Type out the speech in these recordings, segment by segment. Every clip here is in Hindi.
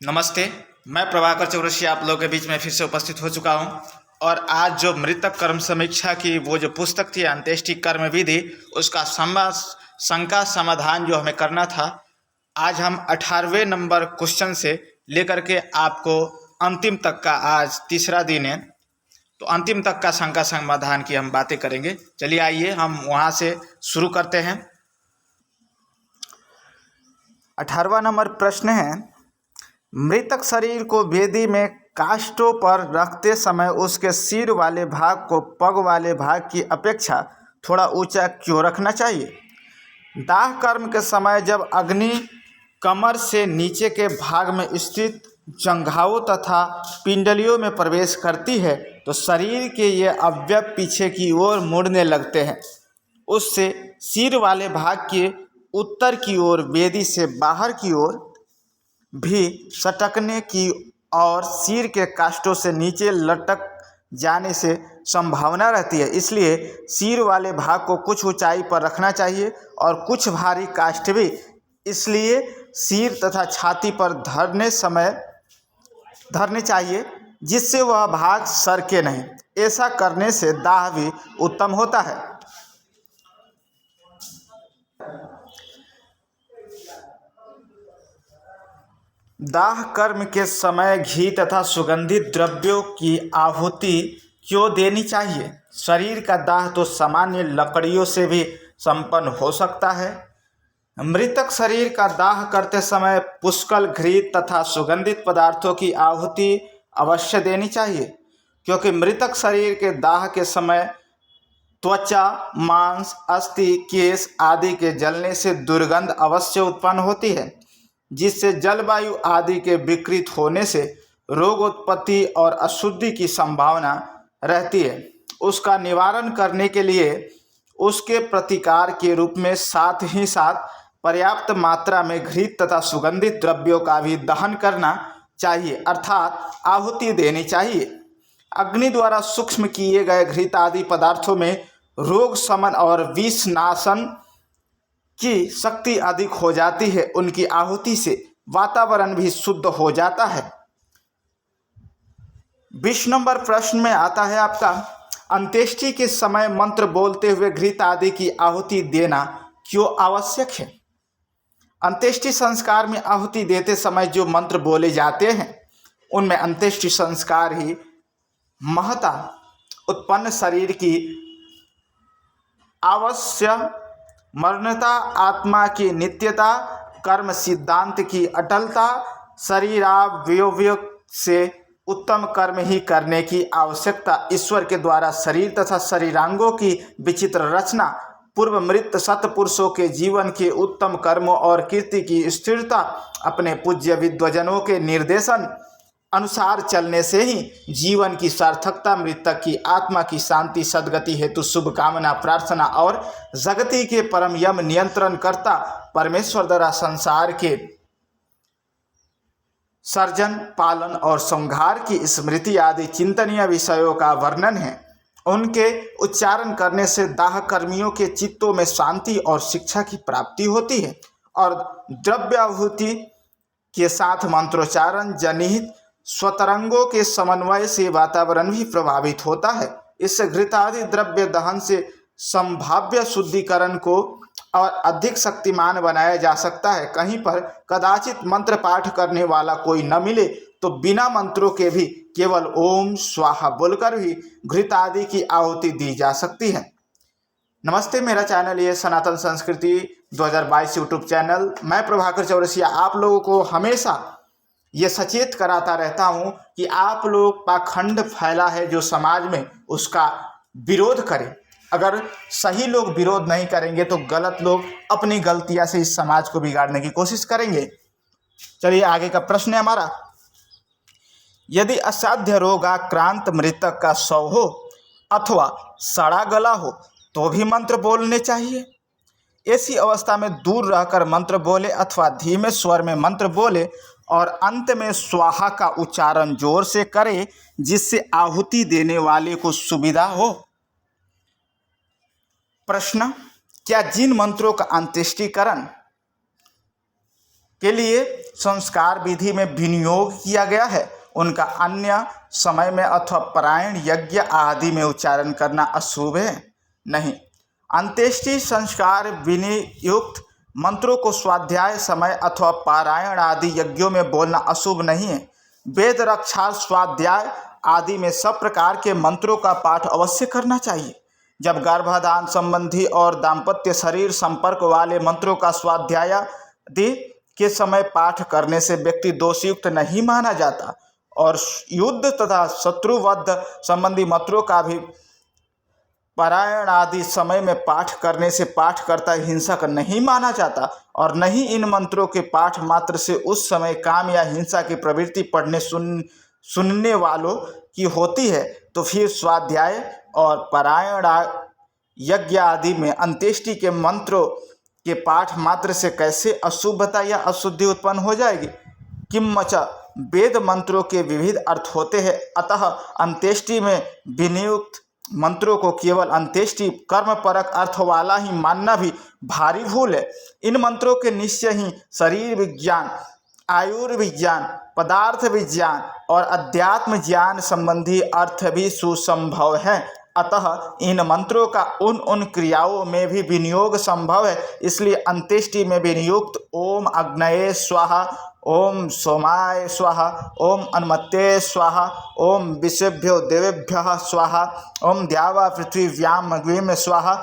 नमस्ते। मैं प्रभाकर चौरसिया आप लोगों के बीच में फिर से उपस्थित हो चुका हूं। और आज जो मृतक कर्म समीक्षा की वो जो पुस्तक थी अंत्येष्टि कर्म विधि, उसका शंका समाधान जो हमें करना था, आज हम 18वें नंबर क्वेश्चन से लेकर के आपको अंतिम तक का आज तीसरा दिन है, तो अंतिम तक का शंका समाधान की हम बातें करेंगे। चलिए आइए हम वहाँ से शुरू करते हैं। 18वां नंबर प्रश्न है, मृतक शरीर को वेदी में काष्ठों पर रखते समय उसके सिर वाले भाग को पग वाले भाग की अपेक्षा थोड़ा ऊंचा क्यों रखना चाहिए? दाह कर्म के समय जब अग्नि कमर से नीचे के भाग में स्थित जंघाओं तथा पिंडलियों में प्रवेश करती है तो शरीर के ये अवयव पीछे की ओर मुड़ने लगते हैं। उससे सिर वाले भाग के उत्तर की ओर वेदी से बाहर की ओर भी सटकने की और सिर के काष्ठों से नीचे लटक जाने से संभावना रहती है। इसलिए सिर वाले भाग को कुछ ऊंचाई पर रखना चाहिए और कुछ भारी काष्ठ भी इसलिए सिर तथा छाती पर धरने चाहिए जिससे वह भाग सरके नहीं। ऐसा करने से दाह भी उत्तम होता है। दाह कर्म के समय घी तथा सुगंधित द्रव्यों की आहुति क्यों देनी चाहिए? शरीर का दाह तो सामान्य लकड़ियों से भी संपन्न हो सकता है। मृतक शरीर का दाह करते समय पुष्कल घृत तथा सुगंधित पदार्थों की आहुति अवश्य देनी चाहिए, क्योंकि मृतक शरीर के दाह के समय त्वचा, मांस, अस्थि, केश आदि के जलने से दुर्गंध अवश्य उत्पन्न होती है, जिससे जलवायु आदि के विकृत होने से रोग उत्पत्ति और अशुद्धि की संभावना रहती है। उसका निवारण करने के लिए उसके प्रतिकार के रूप में साथ ही साथ पर्याप्त मात्रा में घृत तथा सुगंधित द्रव्यों का भी दहन करना चाहिए, अर्थात आहुति देनी चाहिए। अग्नि द्वारा सूक्ष्म किए गए घृत आदि पदार्थों में रोग शमन और विष नाशन की शक्ति अधिक हो जाती है। उनकी आहुति से वातावरण भी शुद्ध हो जाता है। 20 नंबर प्रश्न में आता है आपका, अंत्येष्टि के समय मंत्र बोलते हुए घृत आदि की आहुति देना क्यों आवश्यक है? अंत्येष्टि संस्कार में आहुति देते समय जो मंत्र बोले जाते हैं उनमें अंत्येष्टि संस्कार ही महता उत्पन्न शरीर की आवश्य मरणता, आत्मा की नित्यता, कर्म सिद्धांत की अटलता, शरीरावयव से उत्तम कर्म ही करने की आवश्यकता, ईश्वर के द्वारा शरीर तथा शरीरांगों की विचित्र रचना, पूर्व मृत सत्पुरुषों के जीवन के उत्तम कर्मों और कीर्ति की स्थिरता, अपने पूज्य विद्वजनों के निर्देशन अनुसार चलने से ही जीवन की सार्थकता, मृतक की आत्मा की शांति, सद्गति हेतु शुभकामना प्रार्थना और जगति के परम यम नियंत्रण करता परमेश्वर द्वारा संसार के सर्जन, पालन और संहार की स्मृति आदि चिंतनीय विषयों का वर्णन है। उनके उच्चारण करने से दाह कर्मियों के चित्तों में शांति और शिक्षा की प्राप्ति होती है और द्रव्याहुति के साथ मंत्रोच्चारण जनित स्वतरंगों के समन्वय से वातावरण भी प्रभावित होता है। इससे घृतादि द्रव्य दहन से संभाव्य शुद्धिकरण को और अधिक शक्तिमान बनाया जा सकता है। कहीं पर कदाचित मंत्र पाठ करने वाला कोई न मिले तो बिना मंत्रों के भी केवल ओम स्वाहा बोलकर भी घृत आदि की आहुति दी जा सकती है। नमस्ते, मेरा चैनल ये सनातन संस्कृति 2022 यूट्यूब चैनल। मैं प्रभाकर चौरसिया आप लोगों को हमेशा ये सचेत कराता रहता हूँ कि आप लोग पाखंड फैला है जो समाज में, उसका विरोध करें। अगर सही लोग विरोध नहीं करेंगे तो गलत लोग अपनी गलतियां से इस समाज को बिगाड़ने की कोशिश करेंगे। चलिए आगे का प्रश्न है हमारा, यदि असाध्य रोगाक्रांत मृतक का शव हो अथवा सड़ा गला हो तो भी मंत्र बोलने चाहिए? ऐसी अवस्था में दूर रहकर मंत्र बोले अथवा धीमे स्वर में मंत्र बोले और अंत में स्वाहा का उच्चारण जोर से करे जिससे आहुति देने वाले को सुविधा हो। प्रश्न, क्या जिन मंत्रों का अंत्येष्टिकरण के लिए संस्कार विधि में विनियोग किया गया है उनका अन्य समय में अथवा परायण यज्ञ आदि में उच्चारण करना अशुभ है? नहीं। अंत्येष्टि संस्कार विनियुक्त मंत्रों को स्वाध्याय समय अथवा पारायण आदि यज्ञों में बोलना अशुभ नहीं है। वेद रक्षा स्वाध्याय आदि में सब प्रकार के मंत्रों का पाठ अवश्य करना चाहिए। जब गर्भाधान संबंधी और दाम्पत्य शरीर संपर्क वाले मंत्रों का स्वाध्याय आदि के समय पाठ करने से व्यक्ति दोषयुक्त नहीं माना जाता और युद्ध तथा शत्रुवध संबंधी मंत्रों का भी पारायण आदि समय में पाठ करने से पाठकर्ता हिंसक नहीं माना जाता और न ही इन मंत्रों के पाठ मात्र से उस समय काम या हिंसा की प्रवृत्ति पढ़ने सुनने वालों की होती है। तो फिर स्वाध्याय और पारायण यज्ञ आदि में अंत्येष्टि के मंत्रों के पाठ मात्र से कैसे अशुभता या अशुद्धि उत्पन्न हो जाएगी? किंच वेद मंत्रों के विविध अर्थ होते हैं, अतः अंत्येष्टि में विनियुक्त मंत्रों को केवल अंत्येष्टि कर्म परक अर्थ वाला ही मानना भी भारी भूल है। इन मंत्रों के निश्चय ही शरीर विज्ञान, आयुर्विज्ञान, पदार्थ विज्ञान और अध्यात्म ज्ञान संबंधी अर्थ भी सुसंभव है। अतः इन मंत्रों का उन क्रियाओं में भी विनियोग संभव है। इसलिए अंत्येष्टि में विनियुक्त ओम अग्नये स्वाहा, ओम सोमाय स्वाहा, ओम अन्मत्ते स्वाहा, ओम विश्वेभ्यो देवेभ्यः स्वाहा, ओम द्यावा पृथ्वीव्याम अग्निम स्वाहा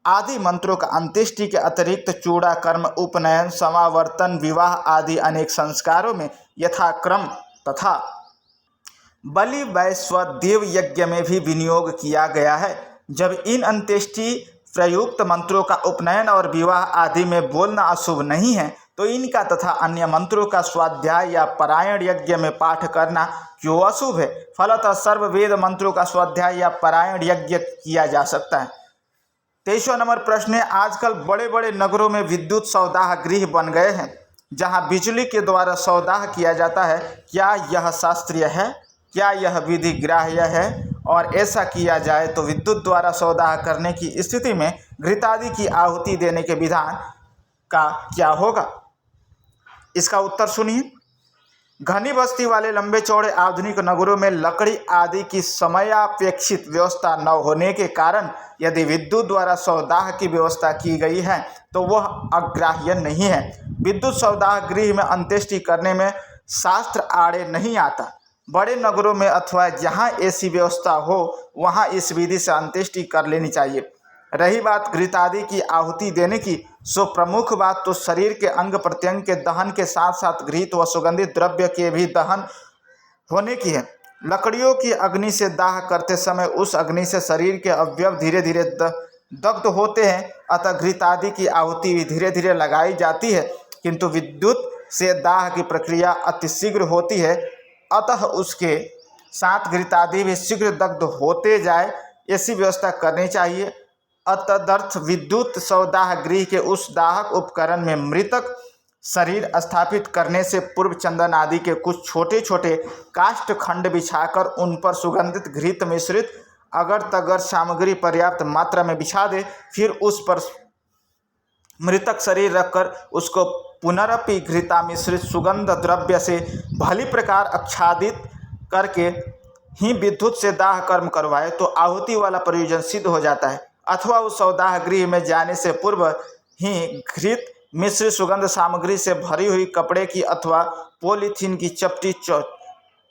आदि मंत्रों का अंत्येष्टि के अतिरिक्त चूड़ा कर्म, उपनयन, समावर्तन, विवाह आदि अनेक संस्कारों में यथाक्रम तथा बलि वैश्व देव यज्ञ में भी विनियोग किया गया है। जब इन अंत्येष्टि प्रयुक्त मंत्रों का उपनयन और विवाह आदि में बोलना अशुभ नहीं है तो इनका तथा अन्य मंत्रों का स्वाध्याय या पारायण यज्ञ में पाठ करना क्यों अशुभ है? फलतः सर्व वेद मंत्रों का स्वाध्याय या पारायण यज्ञ किया जा सकता है। 23वां नंबर प्रश्न है, आजकल बड़े बड़े नगरों में विद्युत सौदाह गृह बन गए हैं जहां बिजली के द्वारा सौदाह किया जाता है। क्या यह शास्त्रीय है? क्या यह विधि ग्राह्य है? और ऐसा किया जाए तो विद्युत द्वारा सौदाह करने की स्थिति में घृतादि की आहुति देने के विधान का क्या होगा? इसका उत्तर सुनिए। घनी बस्ती वाले लंबे चौड़े आधुनिक नगरों में लकड़ी आदि की समयापेक्षित व्यवस्था न होने के कारण यदि विद्युत द्वारा सौदाह की व्यवस्था की गई है तो वह अग्राह्य नहीं है। विद्युत सौदाह गृह में अंत्येष्टि करने में शास्त्र आड़े नहीं आता। बड़े नगरों में अथवा जहाँ ऐसी व्यवस्था हो वहाँ इस विधि से अंत्येष्टि कर लेनी चाहिए। रही बात घृतादि की आहुति देने की, सो प्रमुख बात तो शरीर के अंग प्रत्यंग के दहन के साथ साथ घृत व सुगंधित द्रव्य के भी दहन होने की है। लकड़ियों की अग्नि से दाह करते समय उस अग्नि से शरीर के अवयव धीरे धीरे दग्ध होते हैं, अतः घृतादि की आहुति भी धीरे धीरे लगाई जाती है। किंतु विद्युत से दाह की प्रक्रिया अतिशीघ्र होती है, अतः उसके साथ घृतादि भी शीघ्र दग्ध होते जाए, ऐसी व्यवस्था करनी चाहिए। अतदर्थ विद्युत सौदाह गृह के उस दाहक उपकरण में मृतक शरीर स्थापित करने से पूर्व चंदन आदि के कुछ छोटे छोटे काष्ठ खंड बिछाकर उन पर सुगंधित घृत मिश्रित अगर तगर सामग्री पर्याप्त मात्रा में बिछा दे, फिर उस पर मृतक शरीर रखकर उसको पुनरपि घृता मिश्रित सुगंध द्रव्य से भली प्रकार आच्छादित करके ही विद्युत से दाह कर्म करवाए तो आहुति वाला प्रयोजन सिद्ध हो जाता है। अथवा उस सौदाह गृह में जाने से पूर्व ही घृत मिश्रित सुगंध सामग्री से भरी हुई कपड़े की अथवा पॉलीथीन की चपटी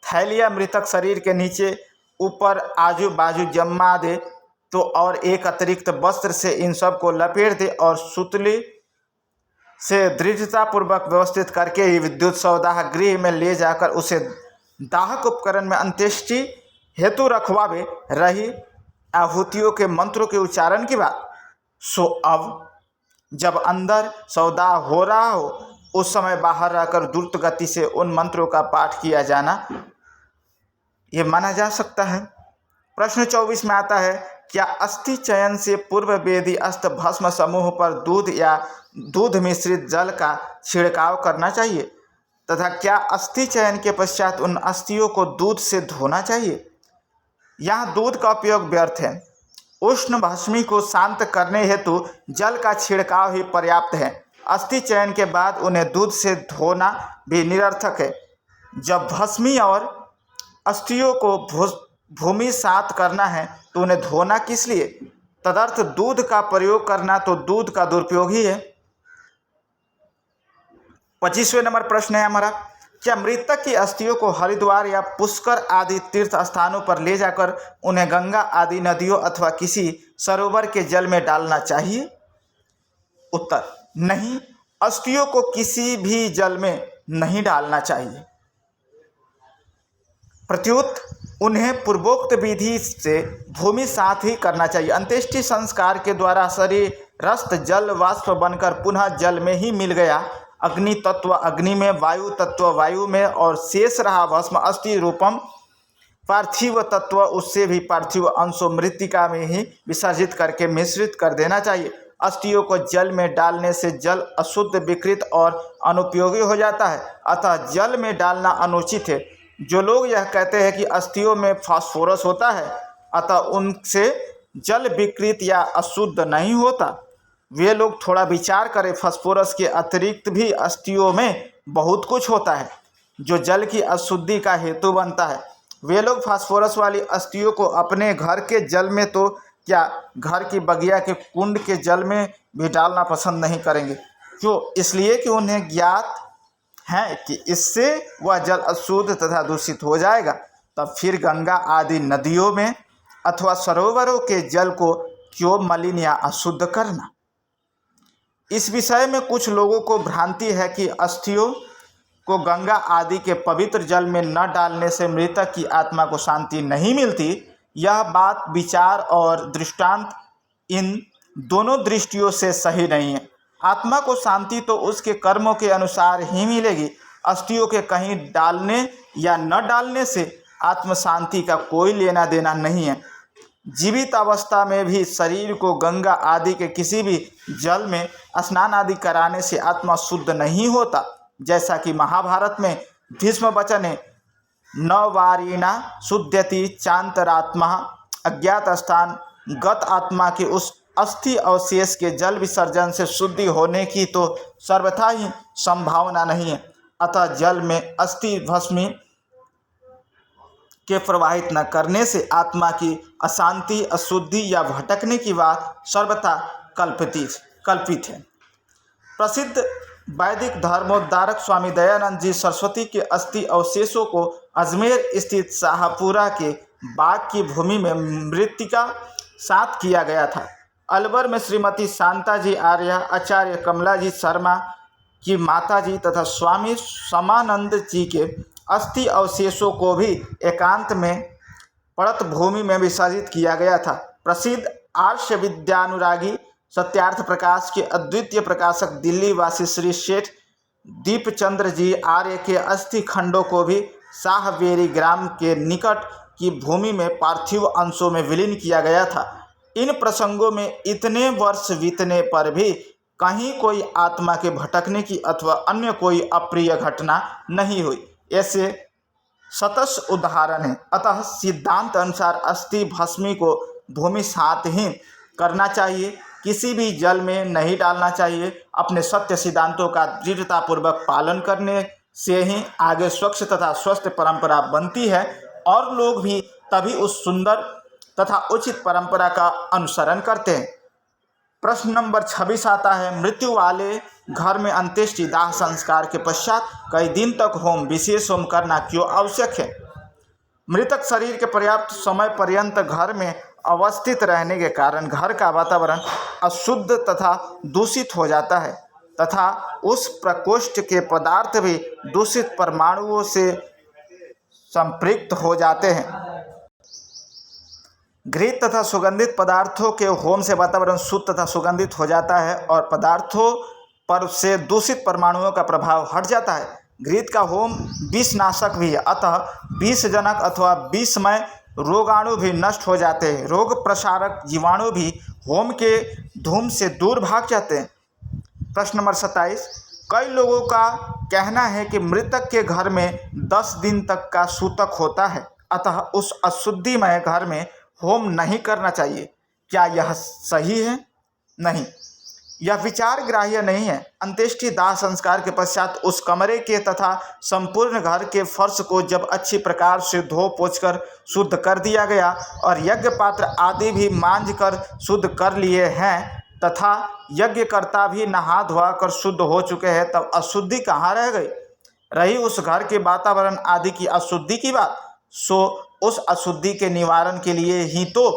थैलियाँ मृतक शरीर के नीचे ऊपर आजू बाजू जमा दे तो और एक अतिरिक्त वस्त्र से इन सब को लपेट दे और सुतली से दृढ़तापूर्वक व्यवस्थित करके ही विद्युत सौदाह गृह में ले जाकर उसे दाहक उपकरण में अंत्येष्टि हेतु रखवावे। रही आहुतियों के मंत्रों के उच्चारण की बात, सो अब जब अंदर सौदाह हो रहा हो उस समय बाहर रहकर द्रुत गति से उन मंत्रों का पाठ किया जाना ये माना जा सकता है। प्रश्न 24 में आता है, क्या अस्थि चयन से पूर्व वेदी अस्त भस्म समूह पर दूध या दूध मिश्रित जल का छिड़काव करना चाहिए तथा क्या अस्थि चयन के पश्चात उन अस्थियों को दूध से धोना चाहिए? यहाँ दूध का उपयोग व्यर्थ है। उष्ण भस्मी को शांत करने हेतु जल का छिड़काव ही पर्याप्त है। अस्थि चयन के बाद उन्हें दूध से धोना भी निरर्थक है। जब भस्मी और अस्थियों को भूमि सात करना है तो उन्हें धोना किस लिए? तदर्थ दूध का प्रयोग करना तो दूध का दुरुपयोग ही है। 25वें नंबर प्रश्न है हमारा, क्या मृतक की अस्थियों को हरिद्वार या पुष्कर आदि तीर्थ स्थानों पर ले जाकर उन्हें गंगा आदि नदियों अथवा किसी सरोवर के जल में डालना चाहिए? उत्तर, नहीं, अस्थियों को किसी भी जल में नहीं डालना चाहिए। प्रत्युत उन्हें पूर्वोक्त विधि से भूमि सात ही करना चाहिए। अंत्येष्टि संस्कार के द्वारा शरीरस्थ जल वाष्प बनकर पुनः जल में ही मिल गया। अग्नि तत्व अग्नि में, वायु तत्व वायु में, और शेष रहा भस्म अस्थि रूपम पार्थिव तत्व, उससे भी पार्थिव अंशों मृत्तिका में ही विसर्जित करके मिश्रित कर देना चाहिए। अस्थियों को जल में डालने से जल अशुद्ध, विकृत और अनुपयोगी हो जाता है, अतः जल में डालना अनुचित है। जो लोग यह कहते हैं कि अस्थियों में फास्फोरस होता है अतः उनसे जल विकृत या अशुद्ध नहीं होता, वे लोग थोड़ा विचार करें। फास्फोरस के अतिरिक्त भी अस्थियों में बहुत कुछ होता है जो जल की अशुद्धि का हेतु बनता है। वे लोग फास्फोरस वाली अस्थियों को अपने घर के जल में तो क्या घर की बगिया के कुंड के जल में भी डालना पसंद नहीं करेंगे। क्यों? इसलिए कि उन्हें ज्ञात है कि इससे वह जल अशुद्ध तथा दूषित हो जाएगा। तब फिर गंगा आदि नदियों में अथवा सरोवरों के जल को क्यों मलिन या अशुद्ध करना? इस विषय में कुछ लोगों को भ्रांति है कि अस्थियों को गंगा आदि के पवित्र जल में न डालने से मृतक की आत्मा को शांति नहीं मिलती। यह बात विचार और दृष्टांत इन दोनों दृष्टियों से सही नहीं है। आत्मा को शांति तो उसके कर्मों के अनुसार ही मिलेगी। अस्थियों के कहीं डालने या न डालने से आत्म शांति का कोई लेना देना नहीं है। जीवित अवस्था में भी शरीर को गंगा आदि के किसी भी जल में स्नान आदि कराने से आत्मा शुद्ध नहीं होता। जैसा कि महाभारत में भीष्म वचने न वारिणा शुद्ध्यति चांतरात्मा, अज्ञात स्थान गत आत्मा के उस अस्थि अवशेष के जल विसर्जन से शुद्धि होने की तो सर्वथा ही संभावना नहीं है। अतः जल में अस्थि भस्मी के प्रवाहित न करने से आत्मा की अशांति, अशुद्धि या भटकने की बात सर्वथा कल्पित है। प्रसिद्ध वैदिक धर्मोद्धारक स्वामी दयानंद जी सरस्वती के अस्थि अवशेषों को अजमेर स्थित शाहपुरा के बाग की भूमि में मृत्तिका सात किया गया था। अलवर में श्रीमती शांता जी आर्य, आचार्य कमला जी शर्मा की माता जी तथा स्वामी समानंद जी के अस्थि अवशेषों को भी एकांत में पड़त भूमि में विसर्जित किया गया था। प्रसिद्ध आर्ष विद्यानुरागी सत्यार्थ प्रकाश के अद्वितीय प्रकाशक दिल्ली वासी श्री सेठ दीपचंद्र जी आर्य के अस्थि खंडों को भी शाहबेरी ग्राम के निकट की भूमि में पार्थिव अंशों में विलीन किया गया था। इन प्रसंगों में इतने वर्ष बीतने पर भी कहीं कोई आत्मा के भटकने की अथवा अन्य कोई अप्रिय घटना नहीं हुई। ऐसे सतस उदाहरण है। अतः सिद्धांत अनुसार अस्थि भस्मी को भूमि सात ही करना चाहिए, किसी भी जल में नहीं डालना चाहिए। अपने सत्य सिद्धांतों का दृढ़तापूर्वक पालन करने से ही आगे स्वच्छ तथा स्वस्थ परंपरा बनती है और लोग भी तभी उस सुंदर तथा उचित परंपरा का अनुसरण करते हैं। प्रश्न नंबर 26 आता है, मृत्यु वाले घर में अंत्येष्टि दाह संस्कार के पश्चात कई दिन तक होम, विशेष होम करना क्यों आवश्यक है? मृतक शरीर के पर्याप्त समय पर्यंत घर में अवस्थित रहने के कारण घर का वातावरण अशुद्ध तथा दूषित हो जाता है तथा उस प्रकोष्ठ के पदार्थ भी दूषित परमाणुओं से संपृक्त हो जाते हैं। घृत तथा सुगंधित पदार्थों के होम से वातावरण शुद्ध तथा सुगंधित हो जाता है और पदार्थों पर से दूषित परमाणुओं का प्रभाव हट जाता है। घृत का होम विषनाशक भी है, अतः विषजनक अथवा विषमय रोगाणु भी नष्ट हो जाते हैं। रोग प्रसारक जीवाणु भी होम के धूम से दूर भाग जाते हैं। प्रश्न नंबर 27, कई लोगों का कहना है कि मृतक के घर में 10 दिन तक का सूतक होता है, अतः उस अशुद्धिमय घर में होम नहीं करना चाहिए। क्या यह सही है? नहीं, यह विचार ग्राह्य नहीं है। अंत्येष्टि दाह संस्कार के पश्चात उस कमरे के तथा संपूर्ण घर के फर्श को जब अच्छी प्रकार से धो पोंछकर शुद्ध कर दिया गया और यज्ञ पात्र आदि भी मांझ कर शुद्ध कर लिए हैं तथा यज्ञकर्ता भी नहा धोआ कर शुद्ध हो चुके हैं, तब अशुद्धि कहाँ रह गई? रही उस घर के वातावरण आदि की अशुद्धि की बात, सो उस अशुद्धि के निवारण के लिए ही तो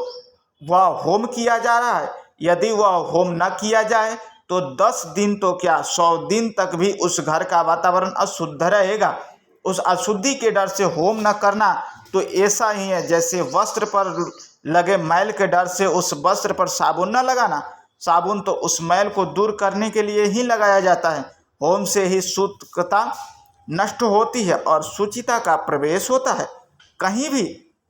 वह होम किया जा रहा है। यदि वह होम न किया जाए तो 10 दिन तो क्या 100 दिन तक भी उस घर का वातावरण अशुद्ध रहेगा। उस अशुद्धि के डर से होम न करना तो ऐसा ही है जैसे वस्त्र पर लगे मैल के डर से उस वस्त्र पर साबुन न लगाना। साबुन तो उस मैल को दूर करने के लिए ही लगाया जाता है। होम से ही शुद्धता नष्ट होती है और शुचिता का प्रवेश होता है। कहीं भी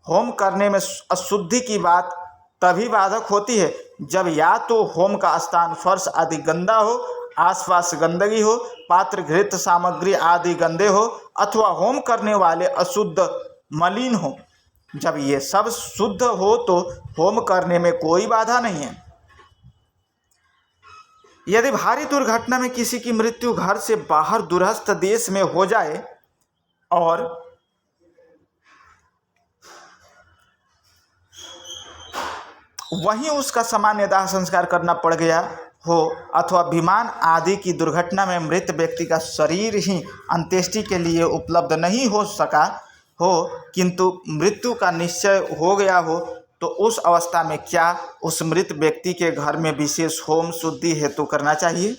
होम करने में अशुद्धि की बात तभी बाधक होती है जब या तो होम का स्थान फर्श आदि गंदा हो, आसपास गंदगी हो, पात्र घृत सामग्री आदि गंदे हो अथवा होम करने वाले अशुद्ध मलिन हो। जब ये सब शुद्ध हो तो होम करने में कोई बाधा नहीं है। यदि भारी दुर्घटना में किसी की मृत्यु घर से बाहर दूरस्थ देश में हो जाए और वहीं उसका सामान्य दाह संस्कार करना पड़ गया हो अथवा विमान आदि की दुर्घटना में मृत व्यक्ति का शरीर ही अंत्येष्टि के लिए उपलब्ध नहीं हो सका हो किंतु मृत्यु का निश्चय हो गया हो, तो उस अवस्था में क्या उस मृत व्यक्ति के घर में विशेष होम शुद्धि हेतु करना चाहिए?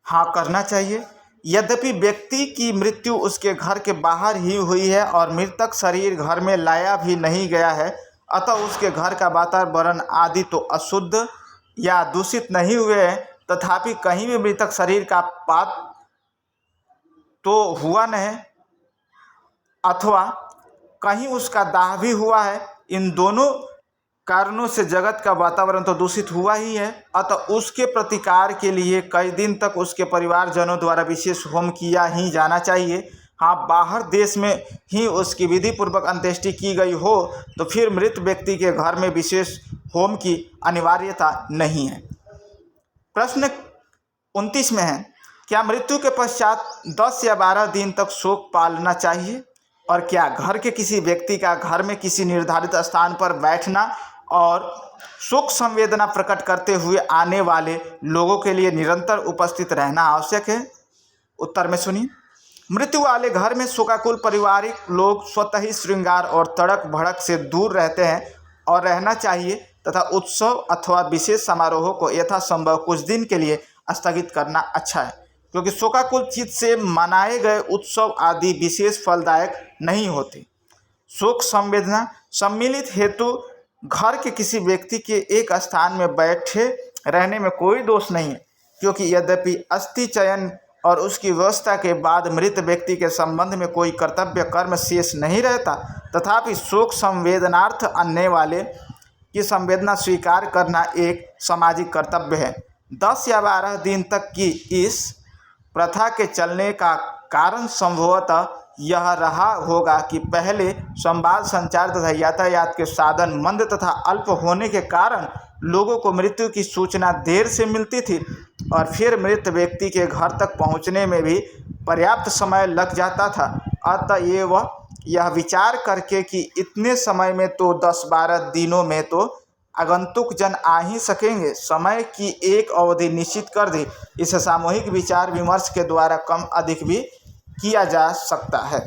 हाँ, करना चाहिए। यद्यपि व्यक्ति की मृत्यु उसके घर के बाहर ही हुई है और मृतक शरीर घर में लाया भी नहीं गया है, अतः उसके घर का वातावरण आदि तो अशुद्ध या दूषित नहीं हुए हैं, तथापि कहीं भी मृतक शरीर का पात तो हुआ नहीं अथवा कहीं उसका दाह भी हुआ है। इन दोनों कारणों से जगत का वातावरण तो दूषित हुआ ही है, अतः उसके प्रतिकार के लिए कई दिन तक उसके परिवारजनों द्वारा विशेष होम किया ही जाना चाहिए। हाँ, बाहर देश में ही उसकी विधि पूर्वक अंत्येष्टि की गई हो तो फिर मृत व्यक्ति के घर में विशेष होम की अनिवार्यता नहीं है। प्रश्न 29 में है, क्या मृत्यु के पश्चात 10 या 12 दिन तक शोक पालना चाहिए? और क्या घर के किसी व्यक्ति का घर में किसी निर्धारित स्थान पर बैठना और शोक संवेदना प्रकट करते हुए आने वाले लोगों के लिए निरंतर उपस्थित रहना आवश्यक है? उत्तर में सुनिए। मृत्यु वाले घर में शोकाकुल पारिवारिक लोग स्वतः ही श्रृंगार और तड़क भड़क से दूर रहते हैं और रहना चाहिए तथा उत्सव अथवा विशेष समारोहों को यथासंभव कुछ दिन के लिए स्थगित करना अच्छा है, क्योंकि शोकाकुल चित्त से मनाए गए उत्सव आदि विशेष फलदायक नहीं होते। शोक संवेदना सम्मिलित हेतु घर के किसी व्यक्ति के एक स्थान में बैठे रहने में कोई दोष नहीं है, क्योंकि यद्यपि अस्थि चयन और उसकी व्यवस्था के बाद मृत व्यक्ति के संबंध में कोई कर्तव्य कर्म शेष नहीं रहता, तथापि शोक संवेदनार्थ आने वाले की संवेदना स्वीकार करना एक सामाजिक कर्तव्य है। 10 या 12 दिन तक की इस प्रथा के चलने का कारण संभवतः यह रहा होगा कि पहले संवाद संचार तथा यातायात के साधन मंद तथा अल्प होने के कारण लोगों को मृत्यु की सूचना देर से मिलती थी और फिर मृत व्यक्ति के घर तक पहुंचने में भी पर्याप्त समय लग जाता था। अतएव यह विचार करके कि इतने समय में तो 10-12 दिनों में तो आगंतुक जन आ ही सकेंगे, समय की एक अवधि निश्चित कर दी। इसे सामूहिक विचार विमर्श के द्वारा कम अधिक भी किया जा सकता है।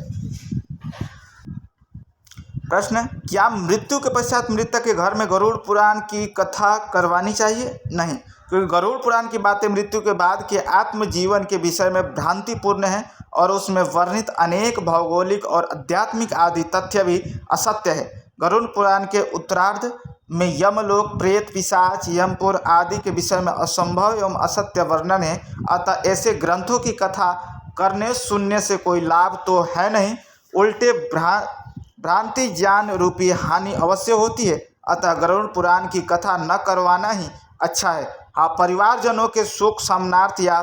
प्रश्न, क्या मृत्यु के पश्चात मृतक के घर में गरुड़ पुराण की कथा करवानी चाहिए? नहीं, क्योंकि गरुड़ पुराण की बातें मृत्यु के बाद के आत्मजीवन के विषय में भ्रांतिपूर्ण है और उसमें वर्णित अनेक भौगोलिक और आध्यात्मिक आदि तथ्य भी असत्य है। गरुड़ पुराण के उत्तरार्ध में यमलोक, प्रेत, पिशाच, यमपुर आदि के विषय में असंभव एवं असत्य वर्णन है। अतः ऐसे ग्रंथों की कथा करने सुनने से कोई लाभ तो है नहीं, उल्टे भ्रांति ज्ञान रूपी हानि अवश्य होती है। अतः गरुड़ पुराण की कथा न करवाना ही अच्छा है। हाँ, परिवारजनों के शोक शमनार्थ या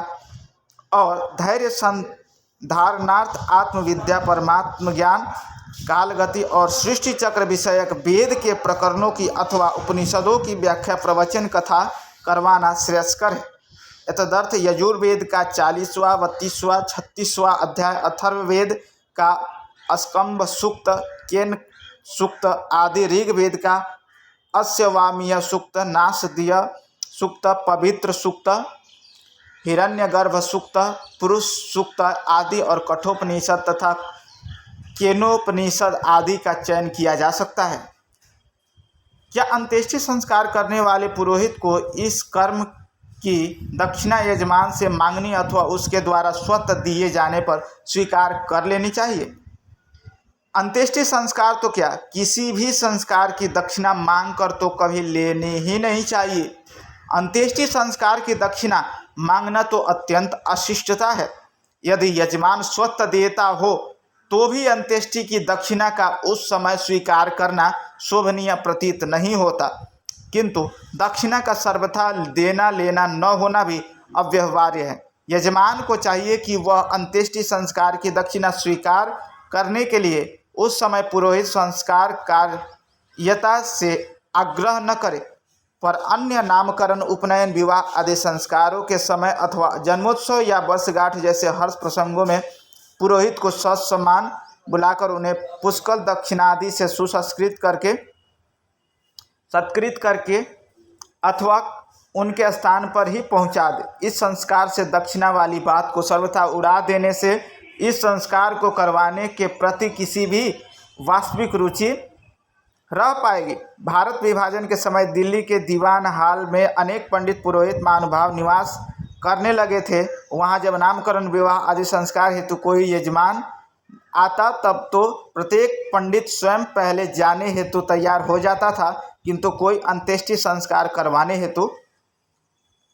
और धैर्य संधारणार्थ आत्मविद्या, परमात्म ज्ञान, कालगति और सृष्टि चक्र विषयक वेद के प्रकरणों की अथवा उपनिषदों की व्याख्या प्रवचन कथा करवाना श्रेयस्कर है। एतदर्थ यजुर्वेद का 40वां, 32वां, 36वां अध्याय, अथर्ववेद का स्कंभ सूक्त, केन सूक्त आदि, ऋग्वेद का अस्यवामीय सूक्त, नासदीय सूक्त, पवित्र सूक्त, हिरण्यगर्भ सूक्त, पुरुष सूक्त आदि और कठोपनिषद तथा केनोपनिषद आदि का चयन किया जा सकता है। क्या अंत्येष्टि संस्कार करने वाले पुरोहित को इस कर्म की दक्षिणा यजमान से मांगनी अथवा उसके द्वारा स्वतः दिए जाने पर स्वीकार कर लेनी चाहिए? अंत्येष्टि संस्कार तो क्या, किसी भी संस्कार की दक्षिणा मांग कर तो कभी लेनी ही नहीं चाहिए। अंत्येष्टि संस्कार की दक्षिणा मांगना तो अत्यंत अशिष्टता है। यदि यजमान स्वतः देता हो तो भी अंत्येष्टि की दक्षिणा का उस समय स्वीकार करना शोभनीय प्रतीत नहीं होता, किंतु दक्षिणा का सर्वथा देना लेना न होना भी अव्यवहार्य है। यजमान को चाहिए कि वह अंत्येष्टि संस्कार की दक्षिणा स्वीकार करने के लिए उस समय पुरोहित संस्कार कार्यता से आग्रह न करे, पर अन्य नामकरण, उपनयन, विवाह आदि संस्कारों के समय अथवा जन्मोत्सव या वर्षगांठ जैसे हर्ष प्रसंगों में पुरोहित को ससम्मान बुलाकर उन्हें पुष्कल दक्षिणादि से सत्कृत करके अथवा उनके स्थान पर ही पहुंचा दे। इस संस्कार से दक्षिणा वाली बात को सर्वथा उड़ा देने से इस संस्कार को करवाने के प्रति किसी भी वास्तविक रुचि रह पाएगी। भारत विभाजन के समय दिल्ली के दीवान हाल में अनेक पंडित पुरोहित महानुभाव निवास करने लगे थे। वहाँ जब नामकरण, विवाह आदि संस्कार हेतु कोई यजमान आता तब तो प्रत्येक पंडित स्वयं पहले जाने हेतु तैयार हो जाता था, किंतु कोई अंत्येष्टि संस्कार करवाने हेतु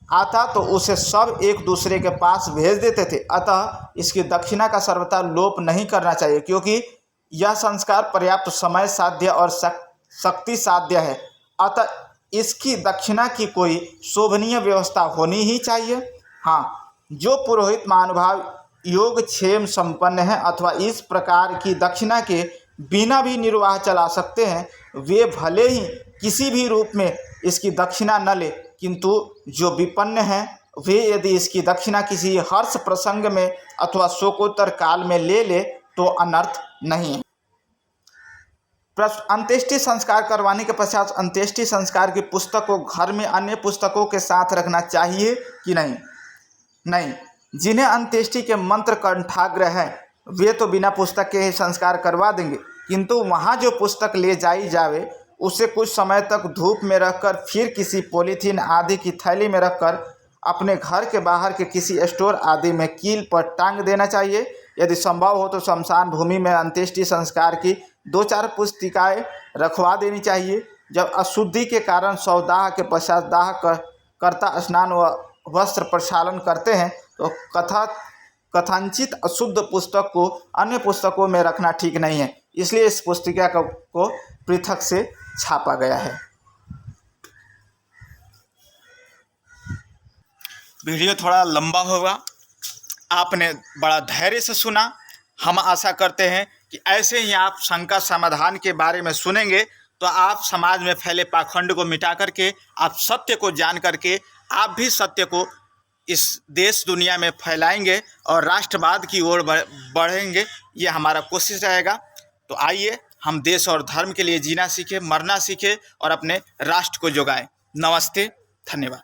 आता तो उसे सब एक दूसरे के पास भेज देते थे। अतः इसकी दक्षिणा का सर्वथा लोप नहीं करना चाहिए, क्योंकि यह संस्कार पर्याप्त समय साध्य और शक्ति साध्य है। अतः इसकी दक्षिणा की कोई शोभनीय व्यवस्था होनी ही चाहिए। हाँ, जो पुरोहित महानुभाव योगक्षेम संपन्न है अथवा इस प्रकार की दक्षिणा के बिना भी निर्वाह चला सकते हैं, वे भले ही किसी भी रूप में इसकी दक्षिणा न ले, किंतु जो विपन्न हैं वे यदि इसकी दक्षिणा किसी हर्ष प्रसंग में अथवा शोकोत्तर काल में ले तो अनर्थ नहीं है। प्रश्न, अंत्येष्टि संस्कार करवाने के पश्चात अंत्येष्टि संस्कार की पुस्तक को घर में अन्य पुस्तकों के साथ रखना चाहिए कि नहीं? नहीं, जिन्हें अंत्येष्टि के मंत्र कंठाग्र है वे तो बिना पुस्तक के ही संस्कार करवा देंगे, किंतु वहाँ जो पुस्तक ले जाई जावे उसे कुछ समय तक धूप में रखकर फिर किसी पॉलीथीन आदि की थैली में रखकर अपने घर के बाहर के किसी स्टोर आदि में कील पर टांग देना चाहिए। यदि संभव हो तो शमशान भूमि में अंत्येष्टि संस्कार की 2-4 पुस्तिकाएँ रखवा देनी चाहिए। जब अशुद्धि के कारण शवदाह के पश्चात दाह करता स्नान व वस्त्र प्रक्षालन करते हैं तो कथांचित अशुद्ध पुस्तक को अन्य पुस्तकों में रखना ठीक नहीं है, इसलिए इस पुस्तिका को पृथक से छापा गया है। वीडियो थोड़ा लंबा होगा, आपने बड़ा धैर्य से सुना। हम आशा करते हैं कि ऐसे ही आप शंका समाधान के बारे में सुनेंगे तो आप समाज में फैले पाखंड को मिटा करके आप सत्य को जान करके आप भी सत्य को इस देश दुनिया में फैलाएंगे और राष्ट्रवाद की ओर बढ़ेंगे। ये हमारा कोशिश रहेगा। तो आइए हम देश और धर्म के लिए जीना सीखें, मरना सीखें और अपने राष्ट्र को जगाएं। नमस्ते, धन्यवाद।